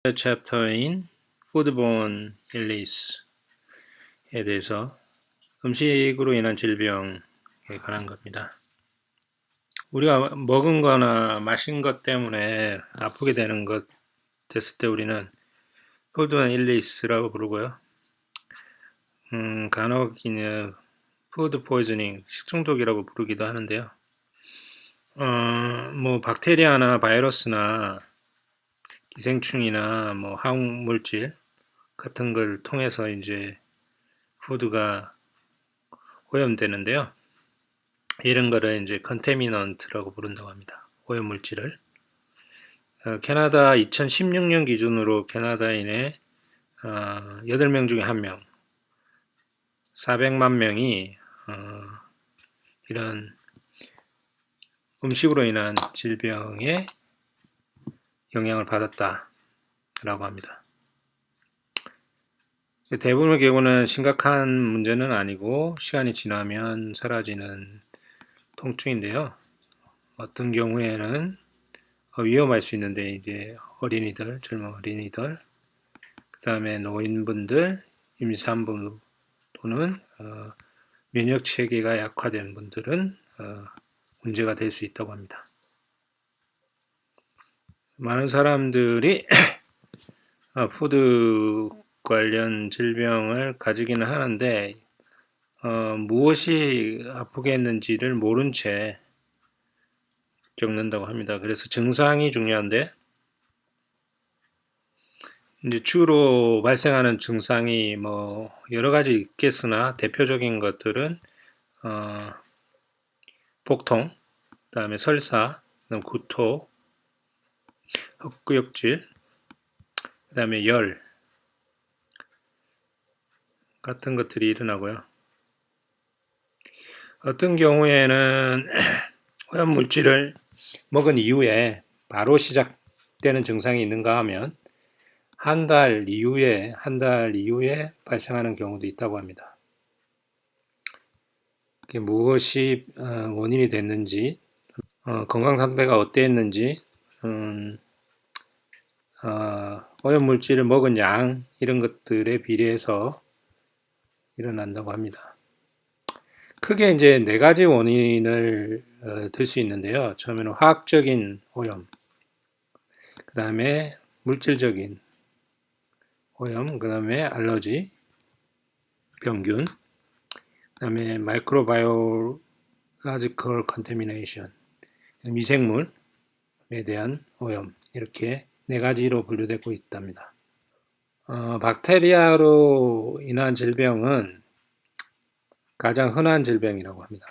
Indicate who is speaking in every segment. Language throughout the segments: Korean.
Speaker 1: 챕터인 Foodborne Illness에 대해서 음식으로 인한 질병에 관한 겁니다. 우리가 먹은 거나 마신 것 때문에 아프게 되는 것 됐을 때 우리는 Foodborne Illness라고 부르고요. 간혹 Food Poisoning, 식중독이라고 부르기도 하는데요. 뭐 박테리아나 바이러스나 기생충이나 뭐 화학물질 같은 걸 통해서 이제 푸드가 오염되는데요. 이런 거를 이제 컨테미넌트라고 부른다고 합니다. 오염물질을. 캐나다 2016년 기준으로 캐나다인의 8명 중에 1명, 400만 명이 이런 음식으로 인한 질병에 영향을 받았다라고 합니다. 대부분의 경우는 심각한 문제는 아니고 시간이 지나면 사라지는 통증인데요. 어떤 경우에는 위험할 수 있는데 이제 어린이들, 젊은 어린이들, 그 다음에 노인분들, 임산부 또는 면역 체계가 약화된 분들은 문제가 될 수 있다고 합니다. 많은 사람들이 푸드 관련 질병을 가지기는 하는데 무엇이 아프게 했는지를 모른 채 겪는다고 합니다. 그래서 증상이 중요한데 이제 주로 발생하는 증상이 뭐 여러 가지 있겠으나 대표적인 것들은 복통, 그다음에 설사, 그다음 구토, 헛구역질, 그다음에 열 같은 것들이 일어나고요. 어떤 경우에는 오염물질을 먹은 이후에 바로 시작되는 증상이 있는가 하면 한 달 이후에 발생하는 경우도 있다고 합니다. 무엇이 원인이 됐는지, 건강 상태가 어땠는지, 오염물질을 먹은 양 이런 것들에 비례해서 일어난다고 합니다. 크게 이제 4가지 원인을 들 수 있는데요. 처음에는 화학적인 오염, 그 다음에 물질적인 오염, 그 다음에 알러지, 병균, 그 다음에 microbiological contamination, 미생물에 대한 오염, 이렇게 4가지로 분류되고 있답니다. 박테리아로 인한 질병은 가장 흔한 질병이라고 합니다.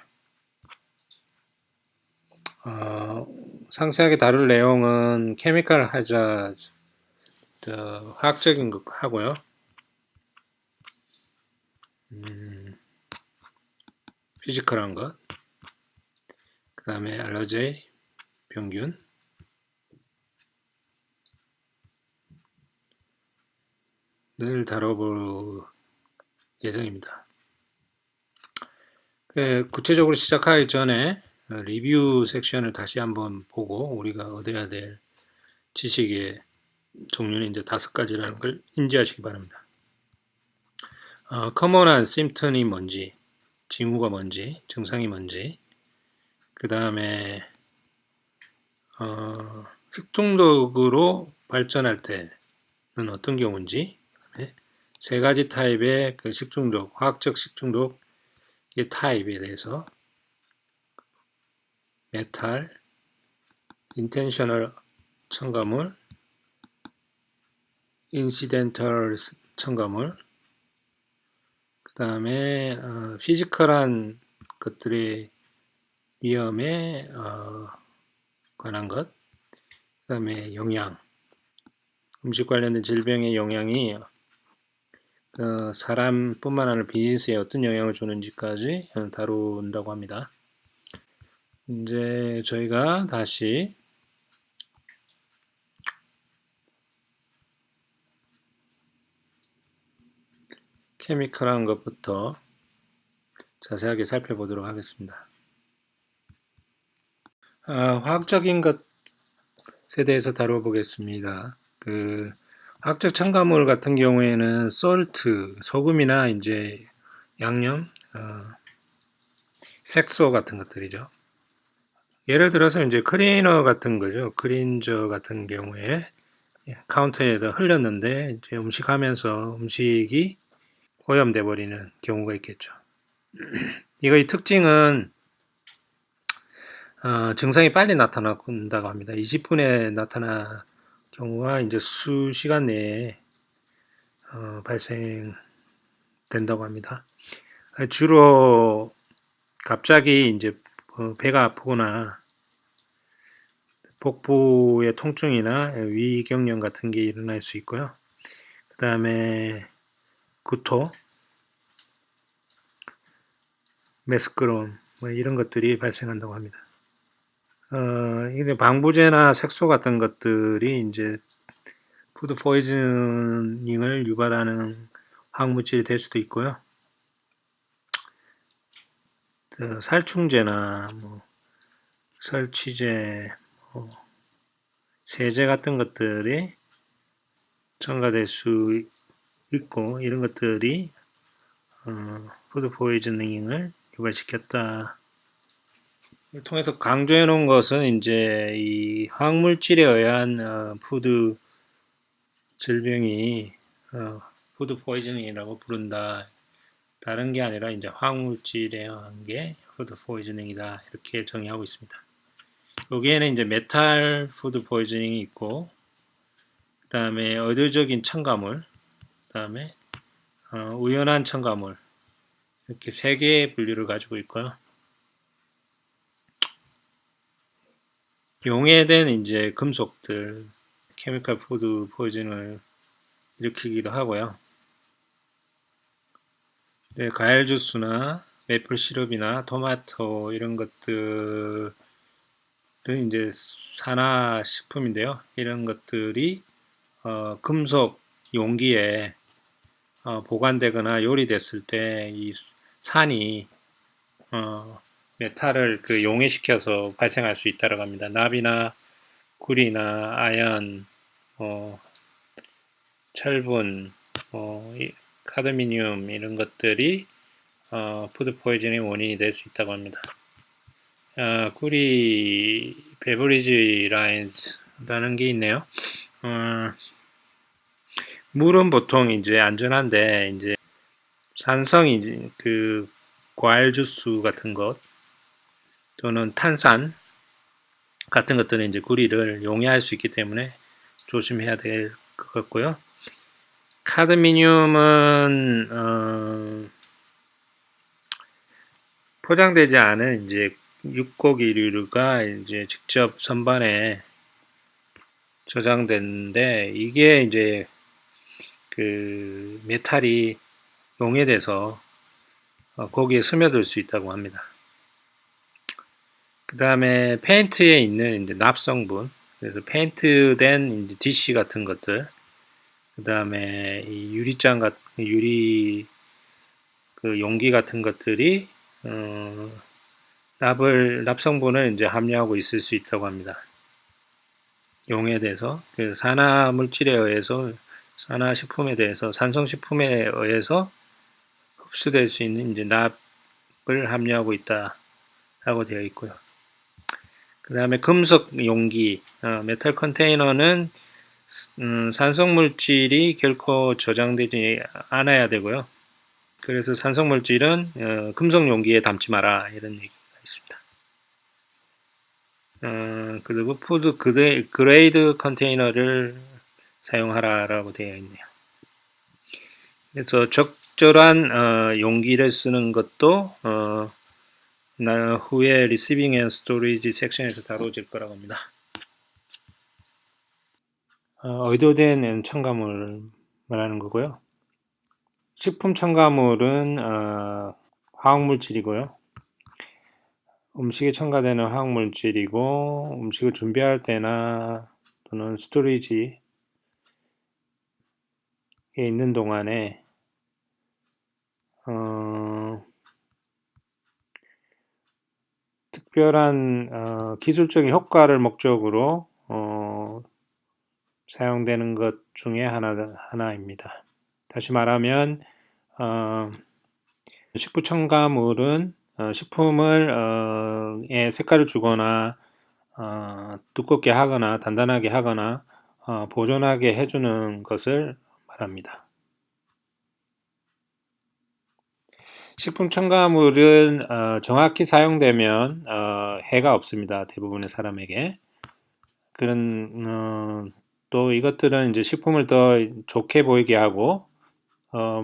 Speaker 1: 상세하게 다룰 내용은 케미컬 하자드, 화학적인 것 하고요. 피지컬한 것, 그 다음에 알러지, 병균, 늘 다뤄볼 예정입니다. 구체적으로 시작하기 전에 리뷰 섹션을 다시 한번 보고 우리가 얻어야 될 지식의 종류는 이제 5가지라는 걸 인지하시기 바랍니다. 커먼한 심턴이 뭔지, 징후가 뭔지, 증상이 뭔지, 그 다음에 식중독으로 발전할 때는 어떤 경우인지, 그다음에 3가지 타입의 그 식중독, 화학적 식중독의 타입에 대해서 메탈, 인텐셔널 첨가물, 인시덴털 첨가물, 그 다음에 피지컬한 것들의 위험에 관한 것, 그 다음에 영양, 음식 관련된 질병의 영향이 사람뿐만 아니라 비즈니스에 어떤 영향을 주는지까지 다룬다고 합니다. 이제 저희가 다시 케미컬한 것부터 자세하게 살펴보도록 하겠습니다. 화학적인 것에 대해서 다뤄보겠습니다. 화학적 첨가물 같은 경우에는 솔트, 소금이나 이제 양념, 색소 같은 것들이죠. 예를 들어서 이제 클리너 같은 거죠. 클린저 같은 경우에 카운터에다 흘렸는데 이제 음식하면서 음식이 오염돼 버리는 경우가 있겠죠. 이거의 특징은 증상이 빨리 나타난다고 합니다. 20분에 나타나 경우가 이제 수시간 내에 발생된다고 합니다. 주로 갑자기 이제 배가 아프거나 복부의 통증이나 위경련 같은 게 일어날 수 있고요. 그 다음에 구토, 메스크롬 뭐 이런 것들이 발생한다고 합니다. 이게 방부제나 색소 같은 것들이 이제 푸드 포이즈닝을 유발하는 화학물질이 될 수도 있고요. 살충제나 뭐 설치제, 뭐 세제 같은 것들이 첨가될 수 있고 이런 것들이 푸드 포이즈닝을 유발시켰다. 이를 통해서 강조해 놓은 것은 이제 이 화학물질에 의한 푸드 질병이 푸드 포이즈닝이라고 부른다. 다른 게 아니라 이제 화학물질에 의한 게 푸드 포이즈닝이다. 이렇게 정의하고 있습니다. 여기에는 이제 메탈 푸드 포이즈닝이 있고, 그 다음에 의도적인 첨가물, 그 다음에 우연한 첨가물, 이렇게 세 개의 분류를 가지고 있고요. 용해된 이제 금속들, 케미컬 푸드 포이즌을 일으키기도 하고요. 네, 과일 주스나 메이플 시럽이나 토마토 이런 것들은 이제 산화식품인데요. 이런 것들이 금속 용기에 보관되거나 요리됐을 때 이 산이 메탈을 그 용해시켜서 발생할 수 있다고 합니다. 납이나 구리나 아연, 철분, 카드미늄 이런 것들이 푸드 포이즌의 원인이 될 수 있다고 합니다. 구리 베버리지 라인스라는 게 있네요. 물은 보통 이제 안전한데 이제 산성이 그 과일 주스 같은 것 또는 탄산 같은 것들은 이제 구리를 용해할 수 있기 때문에 조심해야 될 것 같고요. 카드미늄은 포장되지 않은 이제 육고기류가 이제 직접 선반에 저장됐는데 이게 이제 그 메탈이 용해돼서 거기에 스며들 수 있다고 합니다. 그 다음에 페인트에 있는 이제 납성분, 그래서 페인트된 이제 디시 같은 것들, 그 다음에 이 유리장 같은 유리 그 용기 같은 것들이 납성분을 이제 함유하고 있을 수 있다고 합니다. 용해돼서 그 산화 물질에 의해서 산화 식품에 대해서 산성 식품에 의해서 흡수될 수 있는 이제 납을 함유하고 있다라고 되어 있고요. 그 다음에 금속 용기, 메탈 컨테이너는 산성 물질이 결코 저장되지 않아야 되고요. 그래서 산성 물질은 금속 용기에 담지 마라 이런 얘기가 있습니다. 그리고 푸드 그레이드 컨테이너를 사용하라라고 되어 있네요. 그래서 적절한 용기를 쓰는 것도 후에 리시빙 앤 스토리지 섹션에서 다뤄질 거라고 합니다. 의도된 첨가물 말하는 거고요. 식품 첨가물은 화학물질이고요. 음식에 첨가되는 화학물질이고 음식을 준비할 때나 또는 스토리지에 있는 동안에 특별한 기술적인 효과를 목적으로 사용되는 것 중에 하나입니다. 다시 말하면 식품 첨가물은 식품을 색깔을 주거나 두껍게 하거나 단단하게 하거나 보존하게 해주는 것을 말합니다. 식품 첨가물은 정확히 사용되면 해가 없습니다. 대부분의 사람에게. 또 이것들은 이제 식품을 더 좋게 보이게 하고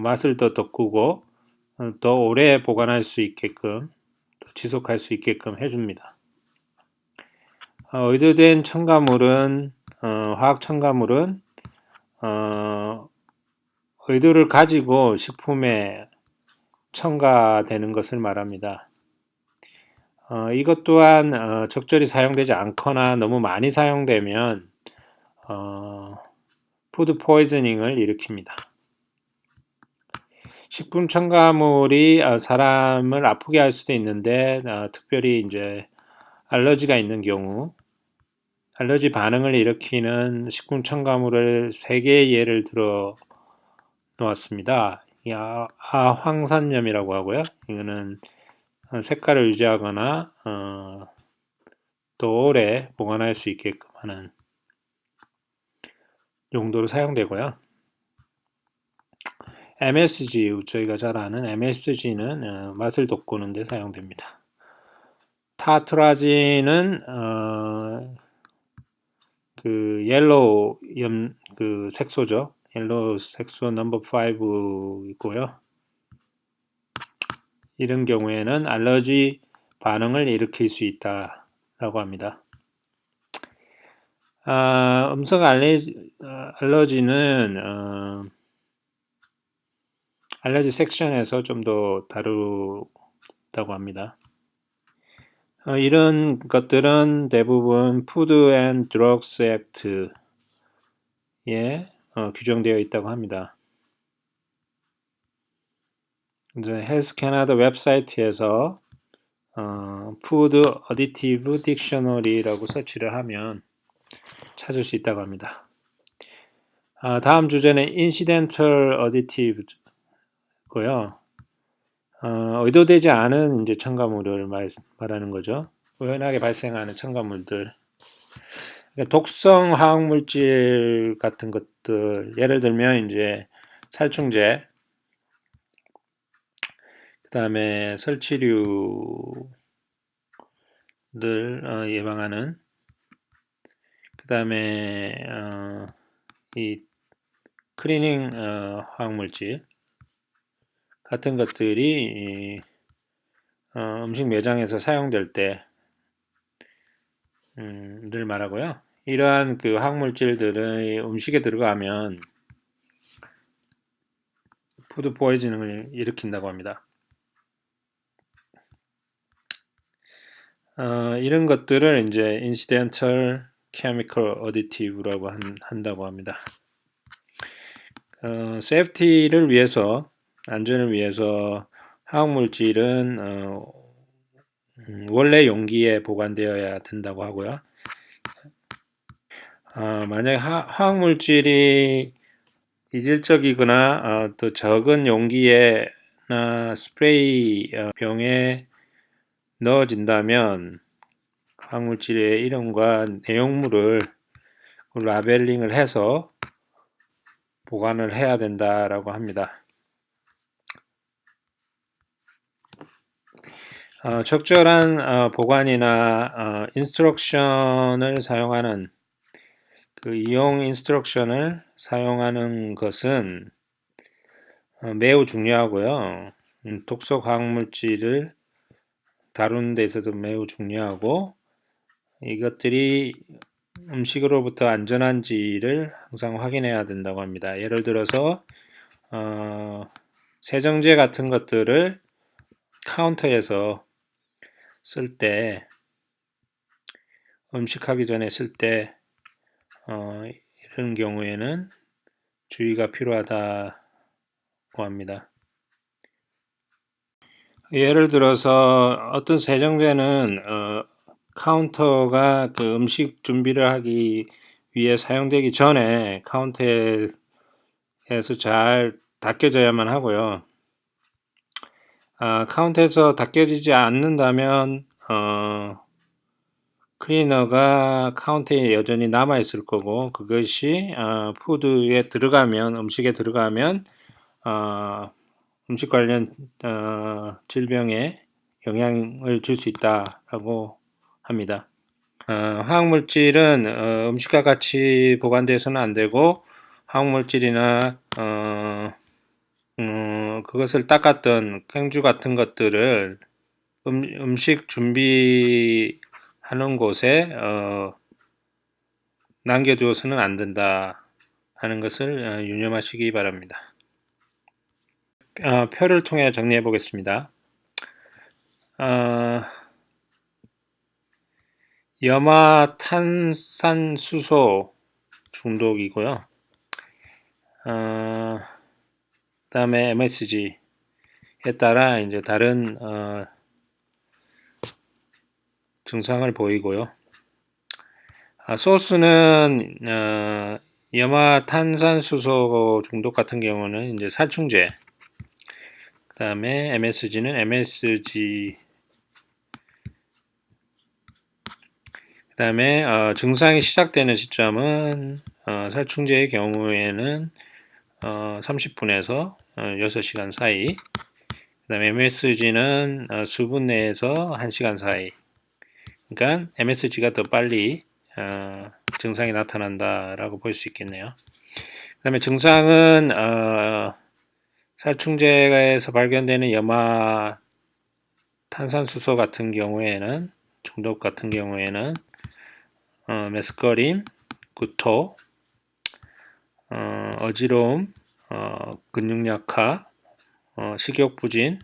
Speaker 1: 맛을 더 돋구고 더 오래 보관할 수 있게끔 지속할 수 있게끔 해줍니다. 의도된 첨가물은 화학 첨가물은 의도를 가지고 식품에 첨가되는 것을 말합니다. 이것 또한 적절히 사용되지 않거나 너무 많이 사용되면 푸드 포이즈닝을 일으킵니다. 식품 첨가물이 사람을 아프게 할 수도 있는데 특별히 이제 알러지가 있는 경우 알러지 반응을 일으키는 식품 첨가물을 3개의 예를 들어 놓았습니다. 아황산염이라고 하고요. 이거는 색깔을 유지하거나 또 오래 보관할 수 있게끔 하는 용도로 사용되고요. MSG, 저희가 잘 아는 MSG는 맛을 돋구는 데 사용됩니다. 타트라진은 그 옐로우 그 색소죠. 옐로우 색소 넘버 5 있고요. 이런 경우에는 알러지 반응을 일으킬 수 있다라고 합니다. 음성 알러지는 알러지 섹션에서 좀 더 다루다고 합니다. 이런 것들은 대부분 Food and Drugs Act에 규정되어 있다고 합니다. 이제 헬스 캐나다 웹사이트에서 Food Additive Dictionary라고 서치를 하면 찾을 수 있다고 합니다. 다음 주제는 Incidental Additive고요. 의도되지 않은 이제 첨가물을 말하는 거죠. 우연하게 발생하는 첨가물들. 그러니까 독성 화학물질 같은 것들, 예를 들면 이제 살충제, 그 다음에 설치류들 예방하는, 그 다음에 이 클리닝 화학물질 같은 것들이 음식 매장에서 사용될 때 늘 말하고요. 이러한 그 화학물질들의 음식에 들어가면 푸드 포이즈닝을 일으킨다고 합니다. 이런 것들을 이제 incidental chemical additive라고 한다고 합니다. 세이프티를 위해서, 안전을 위해서 화학물질은 원래 용기에 보관되어야 된다고 하고요. 만약 화학물질이 이질적이거나 또 적은 용기에나 스프레이 병에 넣어진다면 화학물질의 이름과 내용물을 라벨링을 해서 보관을 해야 된다라고 합니다. 적절한 보관이나 인스트럭션을 사용하는 그 이용 인스트럭션을 사용하는 것은 매우 중요하고요. 독성 화학물질을 다루는 데 있어서 매우 중요하고 이것들이 음식으로부터 안전한지를 항상 확인해야 된다고 합니다. 예를 들어서 세정제 같은 것들을 카운터에서 쓸 때 음식하기 전에 쓸 때 이런 경우에는 주의가 필요하다고 합니다. 예를 들어서 어떤 세정제는 카운터가 그 음식 준비를 하기 위에 사용되기 전에 카운터에서 잘 닦여져야만 하고요. 카운터에서 닦여지지 않는다면 클리너가 카운터에 여전히 남아 있을 거고, 그것이 푸드에 들어가면, 음식에 들어가면 음식 관련 질병에 영향을 줄 수 있다라고 합니다. 화학물질은 음식과 같이 보관돼서는 안 되고, 화학물질이나 그것을 닦았던 행주 같은 것들을 음식 준비하는 곳에 남겨두어서는 안 된다 하는 것을 유념하시기 바랍니다. 표를 통해 정리해 보겠습니다. 염화탄산수소 중독이고요. 그다음에 MSG에 따라 이제 다른 증상을 보이고요. 소스는 염화탄산수소 중독 같은 경우는 이제 살충제, 그다음에 MSG는 MSG, 그다음에 증상이 시작되는 시점은 살충제의 경우에는 30분에서 6시간 사이, 그다음에 MSG는 수분 내에서 1시간 사이. 그러니까 MSG가 더 빨리 증상이 나타난다라고 볼 수 있겠네요. 그다음에 증상은 살충제에서 발견되는 염화 탄산수소 같은 경우에는, 중독 같은 경우에는 메스꺼림, 구토, 어지러움, 근육 약화, 식욕 부진,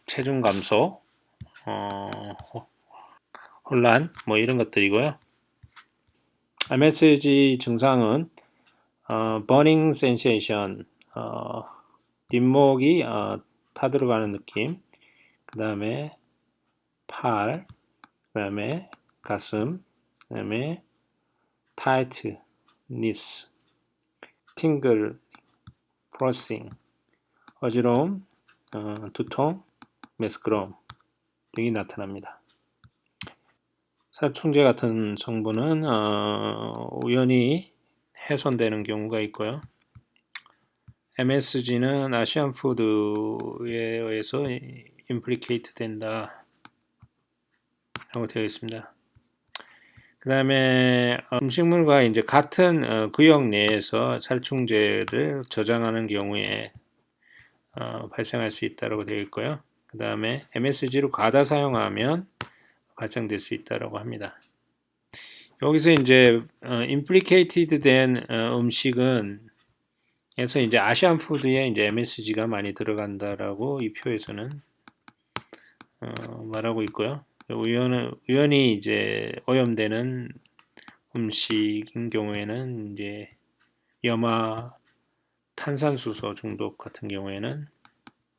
Speaker 1: 체중 감소, 혼란, 뭐 이런 것들이고요. MSG 증상은 burning sensation, 뒷목이 타들어가는 느낌, 그 다음에 팔, 그 다음에 가슴, 그 다음에 tightness, tingle, pressing, 어지러움, 두통, 메스꺼움 등이 나타납니다. 살충제 같은 성분은 우연히 훼손되는 경우가 있고요. MSG는 아시안푸드에 의해서 임플리케이트 된다 라고 되어 있습니다. 그 다음에 음식물과 이제 같은 구역 내에서 살충제를 저장하는 경우에 발생할 수 있다고 되어 있고요. 그 다음에 MSG를 과다 사용하면 발생될 수 있다고 합니다. 여기서 이제 implicated 된 음식은 에서 이제 아시안 푸드에 이제 MSG가 많이 들어간다라고 이 표에서는 말하고 있고요. 우연히 이제 오염되는 음식인 경우에는 이제 염화 탄산수소 중독 같은 경우에는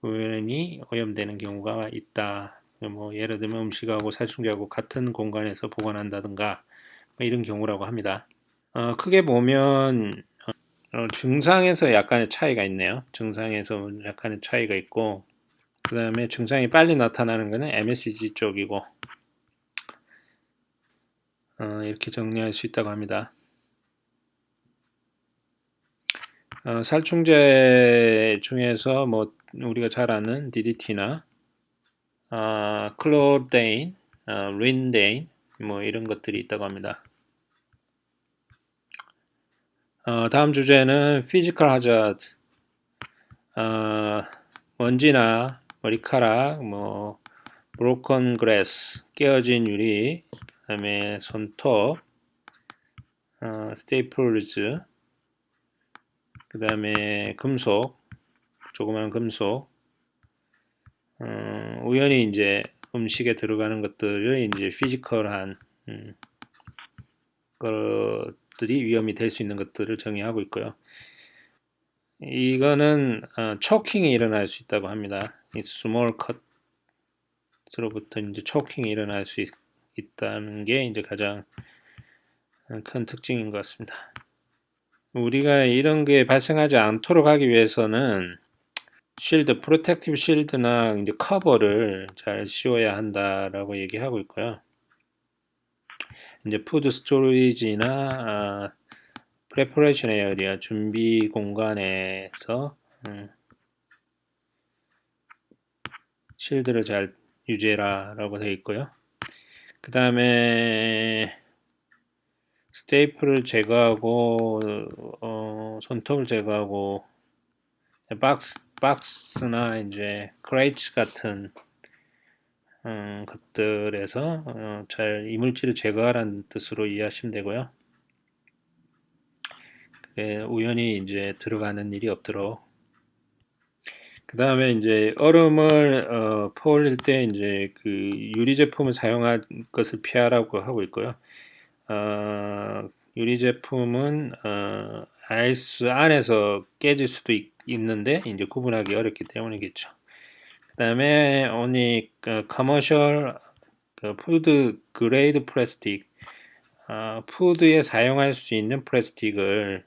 Speaker 1: 우연히 오염되는 경우가 있다. 뭐 예를 들면 음식하고 살충제하고 같은 공간에서 보관한다든가 뭐 이런 경우라고 합니다. 크게 보면 증상에서 약간의 차이가 있네요. 증상에서 약간의 차이가 있고, 그 다음에 증상이 빨리 나타나는 것은 MSG 쪽이고, 이렇게 정리할 수 있다고 합니다. 살충제 중에서 뭐 우리가 잘 아는 DDT나 클로데인, 린데인 뭐 이런 것들이 있다고 합니다. 다음 주제는 피지컬 하자드, 먼지나 머리카락, 뭐 브로컨 그래스, 깨어진 유리, 그 다음에 손톱, 스테이플즈, 그 다음에 금속, 조그마한 금속, 우연히 이제 음식에 들어가는 것들을 이제 피지컬한 것들이 위험이 될 수 있는 것들을 정의하고 있고요. 이거는 초킹이 일어날 수 있다고 합니다. 이 스몰 컷으로부터 이제 초킹이 일어날 수 있다는 게 이제 가장 큰 특징인 것 같습니다. 우리가 이런 게 발생하지 않도록 하기 위해서는 쉴드, 프로텍티브 쉴드나 이제 커버를 잘 씌워야 한다라고 얘기하고 있고요. 이제 푸드 스토리지나 프레퍼레이션 에어리아 준비 공간에서 쉴드를 잘 유지해라라고 되어 있고요. 그 다음에 스테이플을 제거하고 손톱을 제거하고 박스나 이제 크레이츠 같은 것들에서 잘 이물질을 제거하라는 뜻으로 이해하시면 되고요. 우연히 이제 들어가는 일이 없도록. 그 다음에 이제 얼음을 퍼올릴 때 이제 그 유리 제품을 사용할 것을 피하라고 하고 있고요. 유리 제품은 아이스 안에서 깨질 수도 있는데 이제 구분하기 어렵기 때문이겠죠. 그 다음에 only commercial 푸드 그레이드 플라스틱, 푸드에 사용할 수 있는 플라스틱을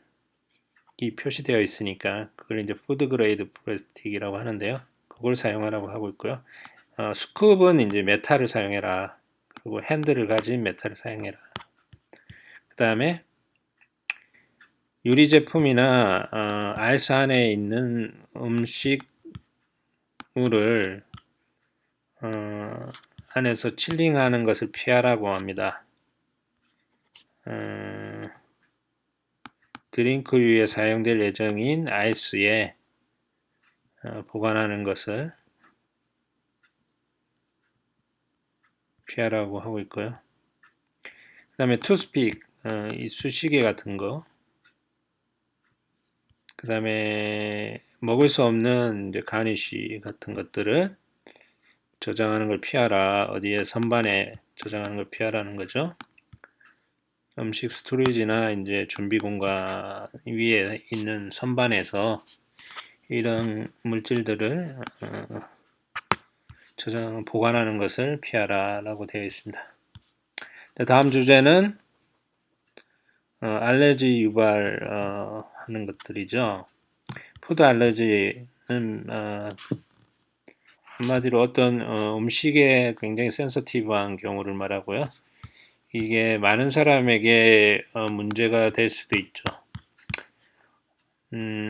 Speaker 1: 이 표시되어 있으니까 그걸 이제 푸드 그레이드 플라스틱이라고 하는데요. 그걸 사용하라고 하고 있고요. 스쿱은 이제 메탈을 사용해라. 그리고 핸들을 가진 메탈을 사용해라. 그 다음에 유리 제품이나 아이스 안에 있는 음식물을 안에서 칠링하는 것을 피하라고 합니다. 드링크류에 사용될 예정인 아이스에 보관하는 것을 피하라고 하고 있고요. 그 다음에 투스픽, 이 수시개 같은 거. 그 다음에 먹을 수 없는 이제 가니쉬 같은 것들을 저장하는 걸 피하라. 어디에 선반에 저장하는 걸 피하라는 거죠. 음식 스토리지나 이제 준비 공간 위에 있는 선반에서 이런 물질들을 보관하는 것을 피하라라고 되어 있습니다. 다음 주제는 알레르기 유발하는 것들이죠. 푸드 알레르기는 한마디로 어떤 음식에 굉장히 센서티브한 경우를 말하고요. 이게 많은 사람에게 문제가 될 수도 있죠.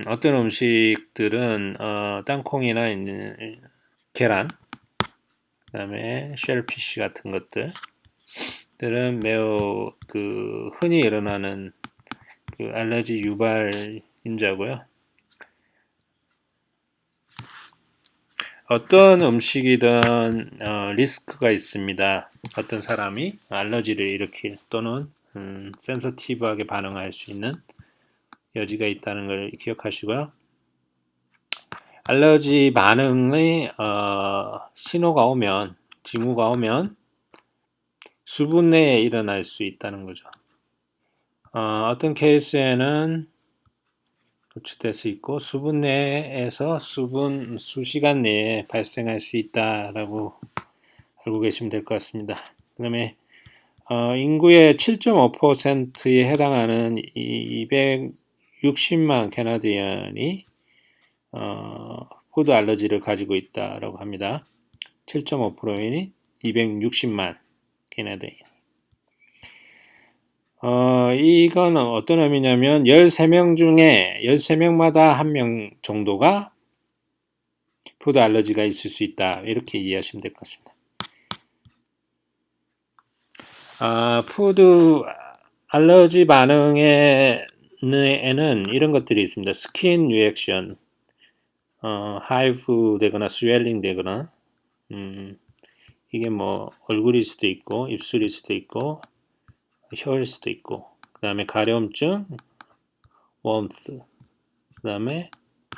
Speaker 1: 어떤 음식들은 땅콩이나 계란, 그 다음에 쉘피쉬 같은 것들은 매우 흔히 일어나는 알레르기 유발 인자고요. 어떤 음식이든 리스크가 있습니다. 어떤 사람이 알러지를 일으킬 또는 센서티브하게 반응할 수 있는 여지가 있다는 걸 기억하시고요. 알러지 반응의 신호가 오면, 징후가 오면 수분 내에 일어날 수 있다는 거죠. 어떤 케이스에는 노출될 수 있고 수분 내에서 수시간 내에 발생할 수 있다라고 알고 계시면 될 것 같습니다. 그 다음에 인구의 7.5%에 해당하는 260만 캐나디언이 푸드 알러지를 가지고 있다라고 합니다. 7.5%인 260만 캐나디언. 이건 어떤 의미냐면 13명 중에 13명마다 1명 정도가 푸드 알러지가 있을 수 있다. 이렇게 이해하시면 될 것 같습니다. 푸드 알러지 반응에는 이런 것들이 있습니다. 스킨 리액션, 하이브 되거나 스웰링 되거나 이게 뭐 얼굴일 수도 있고 입술일 수도 있고 혀일 수도 있고 그 다음에 가려움증, 웜스, 그 다음에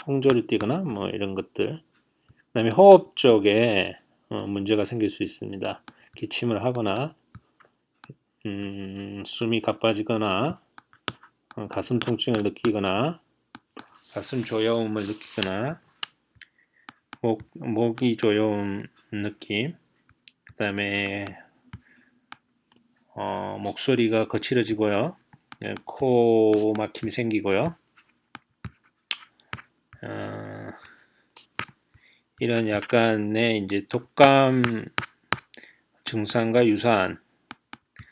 Speaker 1: 홍조를 띠거나 뭐 이런 것들, 그 다음에 호흡 쪽에 문제가 생길 수 있습니다. 기침을 하거나 숨이 가빠지거나 가슴 통증을 느끼거나 가슴 조여움을 느끼거나 목이 조여온 느낌, 그 다음에 목소리가 거칠어지고요. 코 막힘이 생기고요. 이런 약간의 이제 독감 증상과 유사한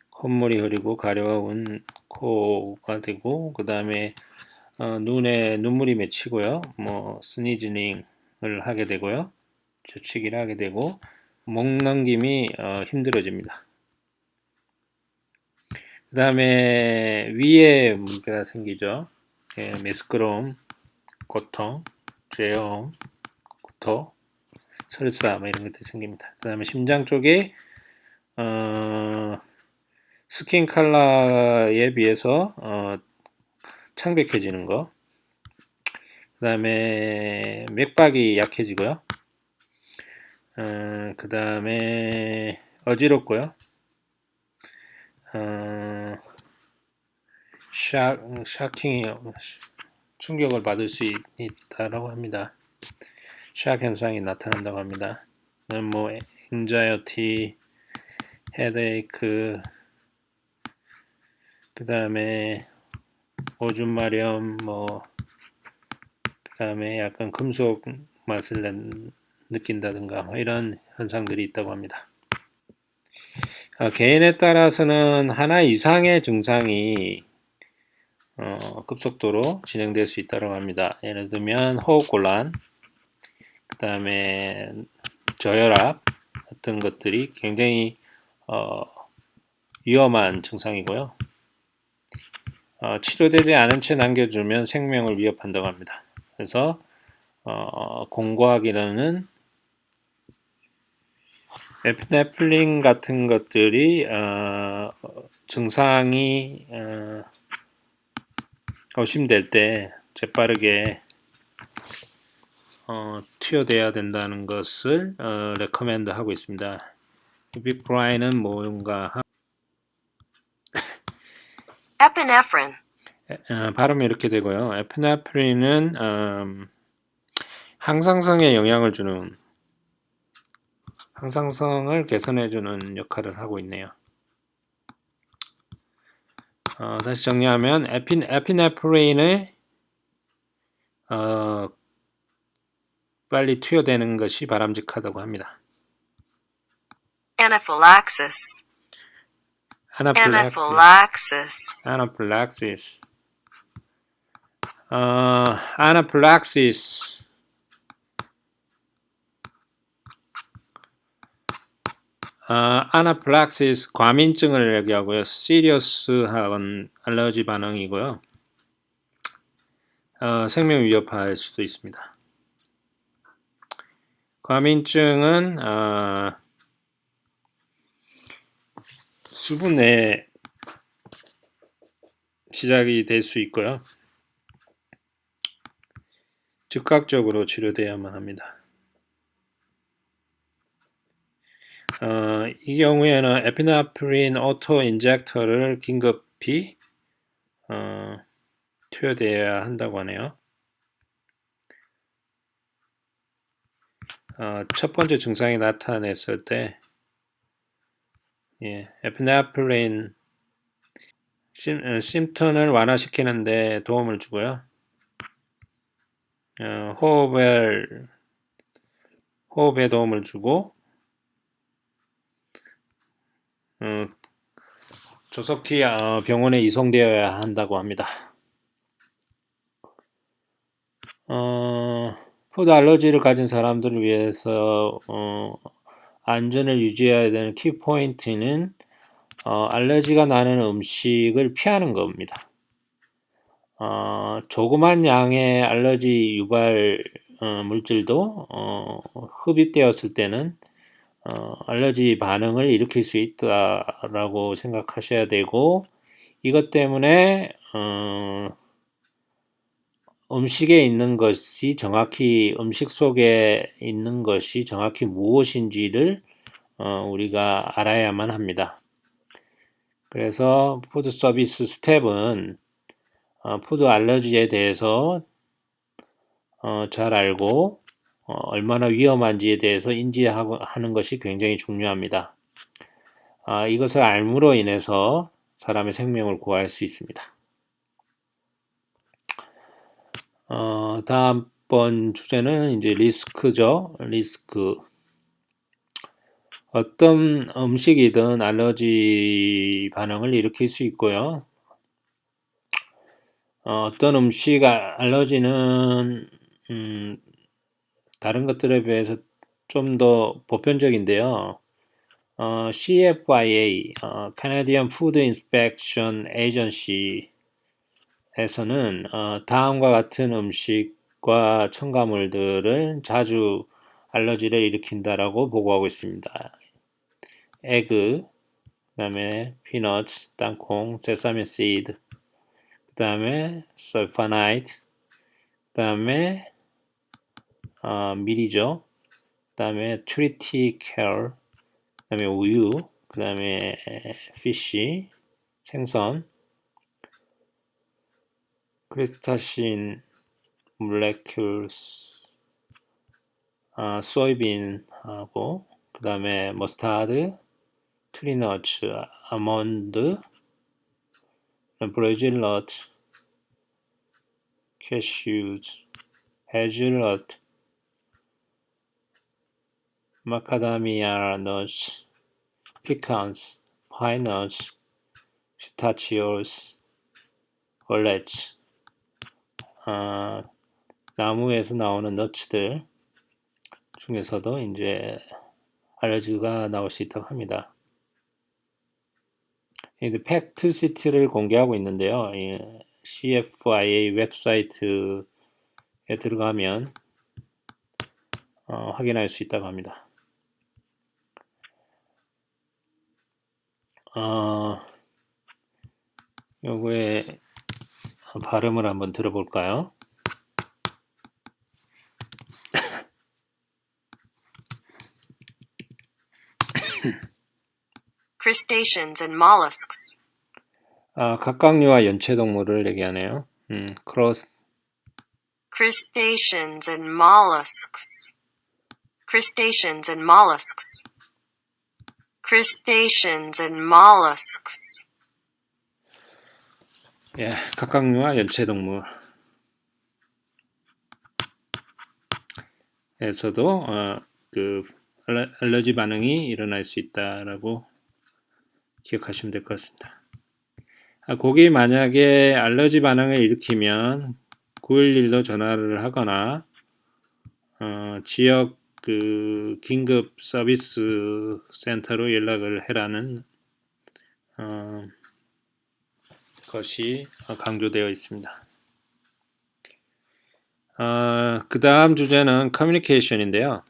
Speaker 1: 콧물이 흐리고 가려운 코가 되고, 그 다음에 눈에 눈물이 맺히고요. 뭐 스니즈닝을 하게 되고요. 재채기를 하게 되고, 목 넘김이 힘들어집니다. 그 다음에 위에 문제가 생기죠. 메스끄러움, 고통, 죄어음, 구토, 설사 뭐 이런 것들이 생깁니다. 그 다음에 심장 쪽에 스킨 컬러에 비해서 창백해지는 거. 그 다음에 맥박이 약해지고요. 그 다음에 어지럽고요. 샤킹이 충격을 받을 수 있다라고 합니다. 샥 현상이 나타난다고 합니다. 뭐 anxiety, 헤데이크, 그 다음에 오줌 마렴, 뭐 그 다음에 약간 금속 맛을 느낀다든가 뭐 이런 현상들이 있다고 합니다. 개인에 따라서는 하나 이상의 증상이 급속도로 진행될 수 있다고 합니다. 예를 들면 호흡곤란, 그 다음에 저혈압 같은 것들이 굉장히 위험한 증상이고요. 치료되지 않은 채 남겨두면 생명을 위협한다고 합니다. 그래서 공고하기로는 에피네프린 같은 것들이 증상이 의심될 때 재빠르게 투여돼야 된다는 것을 레커멘드 하고 있습니다. 비프라인은 뭔가
Speaker 2: Epinephrine.
Speaker 1: 발음이 이렇게 되고요. 에피네프린은 항상성에 영향을 주는, 항상성을 개선해주는 역할을 하고 있네요. 다시 정리하면 에피네프린을 빨리 투여되는 것이 바람직하다고 합니다.
Speaker 2: Anaphylaxis.
Speaker 1: Anaphylaxis. Anaphylaxis. 아나플락시스 과민증을 얘기하고요. 시리어스한 알러지 반응이고요. 생명 위협할 수도 있습니다. 과민증은 수분 내에 시작이 될 수 있고요. 즉각적으로 치료돼야만 합니다. 이 경우에는 에피네프린 오토 인젝터를 긴급히 투여돼야 한다고 하네요. 첫 번째 증상이 나타났을 때 에피네프린 심턴을 완화시키는데 도움을 주고요. 호흡에 도움을 주고 조속히 병원에 이송되어야 한다고 합니다. 푸드 알러지를 가진 사람들을 위해서 안전을 유지해야 되는 키포인트는 알러지가 나는 음식을 피하는 겁니다. 조그만 양의 알러지 유발 물질도 흡입되었을 때는 알러지 반응을 일으킬 수 있다라고 생각하셔야 되고, 이것 때문에 음식에 있는 것이 정확히, 음식 속에 있는 것이 정확히 무엇인지를 우리가 알아야만 합니다. 그래서 푸드 서비스 스텝은 푸드 알러지에 대해서 잘 알고 얼마나 위험한지에 대해서 인지하는 것이 굉장히 중요합니다. 이것을 알므로 인해서 사람의 생명을 구할 수 있습니다. 다음번 주제는 이제 리스크죠. 리스크. 어떤 음식이든 알러지 반응을 일으킬 수 있고요. 어떤 음식 알러지는 다른 것들에 비해서 좀 더 보편적인데요. CFIA, Canadian Food Inspection Agency에서는 다음과 같은 음식과 첨가물들을 자주 알러지를 일으킨다라고 보고하고 있습니다. 에그, 그 다음에 피넛, 땅콩, 세사미 씨드, 그 다음에 설파나이트, 그 다음에 밀이죠. 그 다음에 트리티켈, 그 다음에 우유, 그 다음에 피쉬, 생선, 크리스타신, 몰레큘스, 소이빈하고 그 다음에 머스타드, 트리너츠, 아몬드, 브레질넛, 캐슈즈, 헤즐넛, 마카다미아 너츠, 피칸스, 파인너츠, 피스타치오스, 월렛츠, 나무에서 나오는 너츠들 중에서도 이제 알러지가 나올 수 있다고 합니다. 팩트 시트를 공개하고 있는데요. CFIA 웹사이트에 들어가면 확인할 수 있다고 합니다. 요거의 발음을 한번 들어볼까요?
Speaker 2: Crustaceans and mollusks.
Speaker 1: 각각류와 연체동물을 얘기하네요.
Speaker 2: Crustaceans and mollusks. Crustaceans and mollusks. Crustaceans and mollusks.
Speaker 1: 예, 각각류와 연체동물 에서도 그 알러지 반응이 일어날 수 있다라고 기억하시면 될 것 같습니다. 고기 만약에 알러지 반응을 일으키면 911로 전화를 하거나 지역 그 긴급 서비스 센터로 연락을 해라는 것이 강조되어 있습니다. 그 다음 주제는 커뮤니케이션인데요.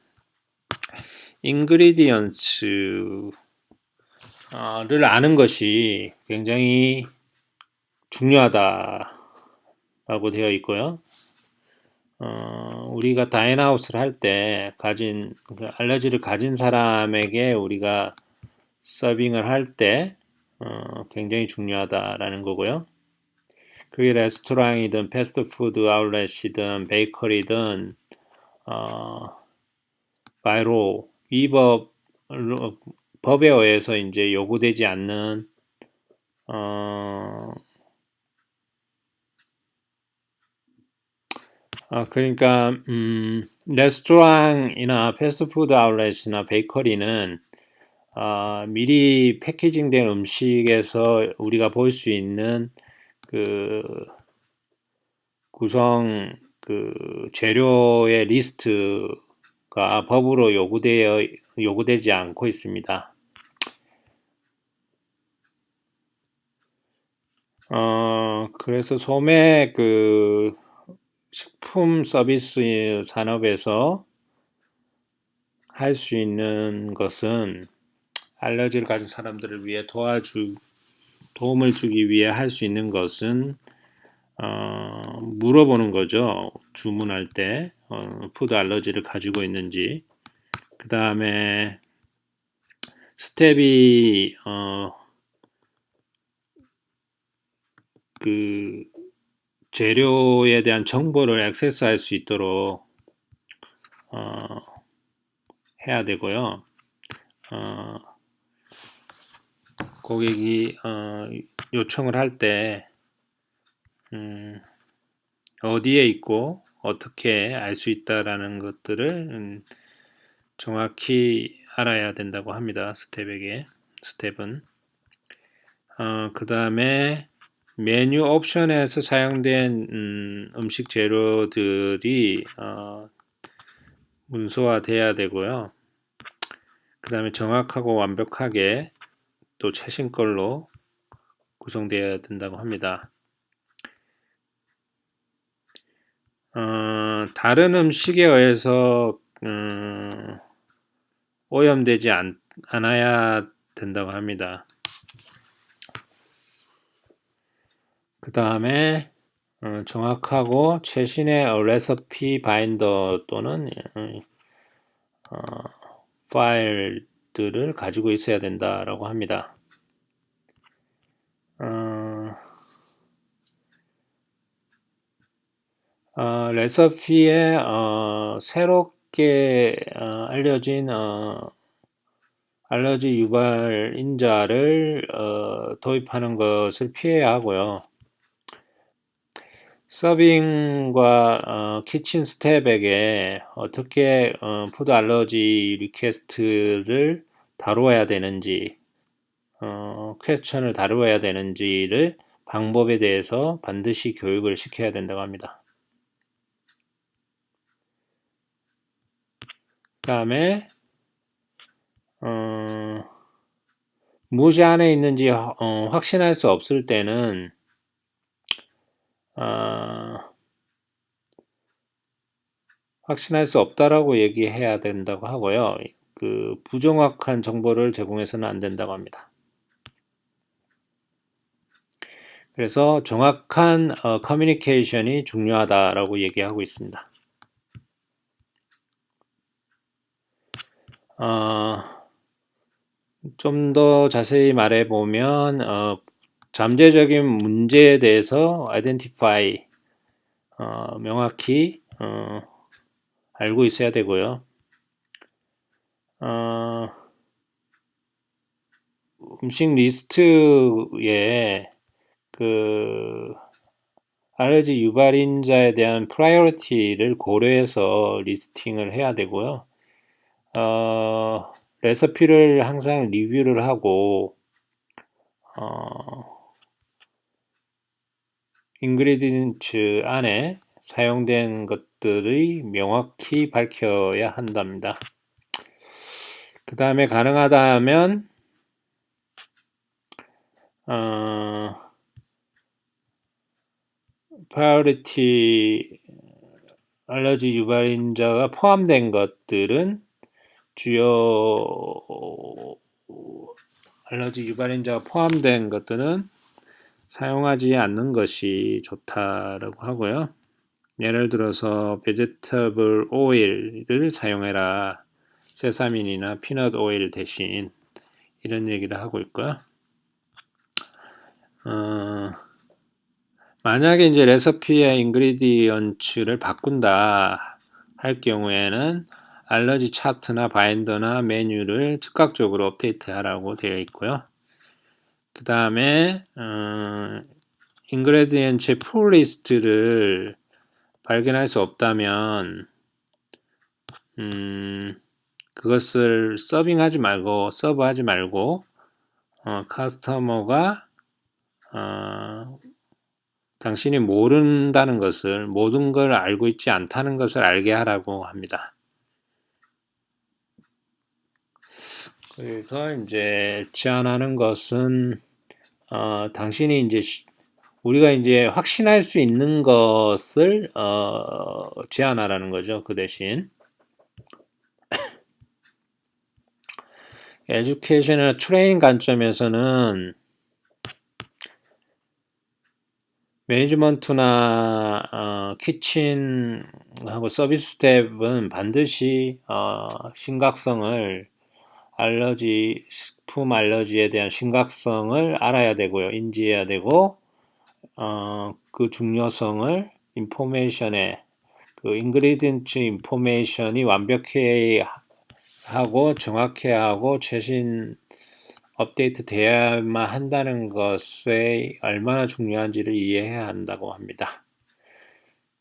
Speaker 1: 인그리디언츠를 아는 것이 굉장히 중요하다라고 되어 있고요. 우리가 다인하우스를 할 때 알러지를 가진 사람에게 우리가 서빙을 할 때 굉장히 중요하다라는 거고요. 그게 레스토랑이든 패스트푸드 아울렛이든 베이커리든 바이로 이 법에 의해서 이제 요구되지 않는 그러니까 레스토랑이나 패스트푸드 아울렛이나 베이커리는 미리 패키징된 음식에서 우리가 볼 수 있는 그 구성 재료의 리스트가 법으로 요구되지 않고 있습니다. 그래서 소매 식품 서비스 산업에서 할 수 있는 것은 알러지를 가진 사람들을 위해 도움을 주기 위해 할 수 있는 것은 물어보는 거죠. 주문할 때 푸드 알러지를 가지고 있는지. 그 다음에 스텝이 재료에 대한 정보를 액세스할 수 있도록 해야 되고요. 고객이 요청을 할 때 어디에 있고 어떻게 알 수 있다라는 것들을 정확히 알아야 된다고 합니다. 스텝은. 그 다음에 메뉴 옵션에서 사용된 음식 재료들이 문서화돼야 되고요. 그 다음에 정확하고 완벽하게 또 최신 걸로 구성되어야 된다고 합니다. 다른 음식에 의해서 오염되지 않아야 된다고 합니다. 그 다음에 정확하고 최신의 레시피 바인더 또는 파일들을 가지고 있어야 된다라고 합니다. 레시피에 새롭게 알려진 알러지 유발인자를 도입하는 것을 피해야 하고요. 서빙과 키친 스텝에게 어떻게 푸드 알러지 리퀘스트를 다루어야 되는지, 퀘스천을 다루어야 되는지를 방법에 대해서 반드시 교육을 시켜야 된다고 합니다. 그 다음에 무엇이 안에 있는지 확신할 수 없을 때는 확신할 수 없다라고 얘기해야 된다고 하고요. 그 부정확한 정보를 제공해서는 안 된다고 합니다. 그래서 정확한 커뮤니케이션이 중요하다라고 얘기하고 있습니다. 좀 더 자세히 말해보면 잠재적인 문제에 대해서 identify 명확히 알고 있어야 되고요. 음식 리스트에 그 알러지 유발인자에 대한 프라이어리티를 고려해서 리스팅을 해야 되고요. 레시피를 항상 리뷰를 하고 인그리디언트 안에 사용된 것들이 명확히 밝혀야 한답니다. 그 다음에 가능하다면 프라이어리티 알러지 유발인자가 포함된 것들은 주요 알러지 유발인자가 포함된 것들은 사용하지 않는 것이 좋다라고 하고요. 예를 들어서 베지터블 오일을 사용해라. 세사민이나 피넛 오일 대신 이런 얘기를 하고 있고요. 만약에 이제 레시피의 인그리디언츠를 바꾼다 할 경우에는 알러지 차트나 바인더나 메뉴를 즉각적으로 업데이트하라고 되어 있고요. 그 다음에 인그리디언츠의 풀리스트를 발견할 수 없다면 그것을 서브하지 말고 커스터머가 당신이 모른다는 것을, 모든 걸 알고 있지 않다는 것을 알게 하라고 합니다. 그래서 이제 제안하는 것은 당신이 이제 우리가 이제 확신할 수 있는 것을 제안하라는 거죠. 그 대신 에듀케이션이나 트레이닝 관점에서는 매니지먼트나 키친하고 서비스 스텝은 반드시 심각성을 식품 알러지에 대한 심각성을 알아야 되고요. 인지해야 되고 그 중요성을 인포메이션에 그 인그리디언트 인포메이션이 완벽히 하고 정확해야 하고 최신 업데이트 돼야만 한다는 것에 얼마나 중요한지를 이해해야 한다고 합니다.